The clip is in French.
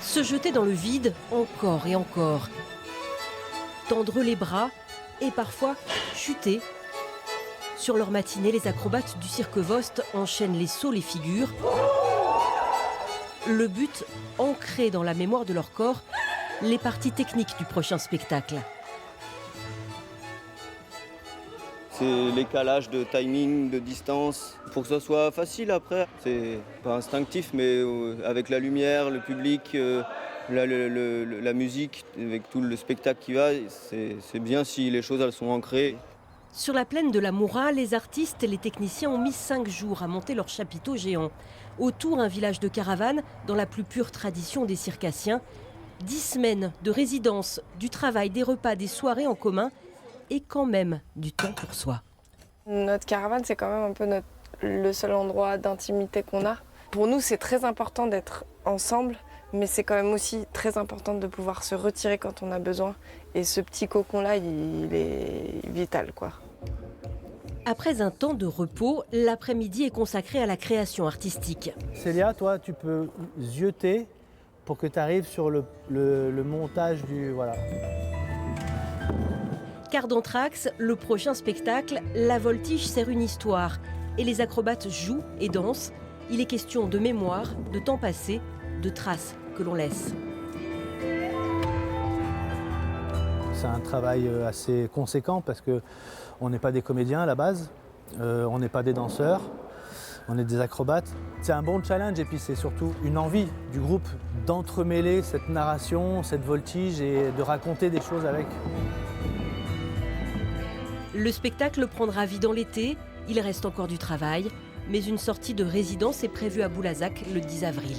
Se jeter dans le vide encore et encore. Tendre les bras et parfois chuter. Sur leur matinée, les acrobates du Cirque Vost enchaînent les sauts, les figures. Le but, ancrer dans la mémoire de leur corps les parties techniques du prochain spectacle. C'est les calages de timing, de distance, pour que ça soit facile après. C'est pas instinctif, mais avec la lumière, le public, la musique, avec tout le spectacle qui va, c'est bien si les choses elles sont ancrées. Sur la plaine de la Moura, les artistes et les techniciens ont mis 5 jours à monter leur chapiteau géant. Autour, un village de caravanes, dans la plus pure tradition des circassiens. 10 semaines de résidence, du travail, des repas, des soirées en commun et quand même du temps pour soi. Notre caravane, c'est quand même un peu le seul endroit d'intimité qu'on a. Pour nous, c'est très important d'être ensemble, mais c'est quand même aussi très important de pouvoir se retirer quand on a besoin. Et ce petit cocon-là, il est vital, quoi. Après un temps de repos, l'après-midi est consacré à la création artistique. Célia, toi, tu peux zioter pour que tu arrives sur le montage du... Voilà. Car d'Anthrax, le prochain spectacle, la voltige sert une histoire. Et les acrobates jouent et dansent. Il est question de mémoire, de temps passé, de traces que l'on laisse. C'est un travail assez conséquent parce qu'on n'est pas des comédiens à la base, on n'est pas des danseurs, on est des acrobates. C'est un bon challenge et puis c'est surtout une envie du groupe d'entremêler cette narration, cette voltige et de raconter des choses avec. Le spectacle prendra vie dans l'été, il reste encore du travail, mais une sortie de résidence est prévue à Boulazac le 10 avril.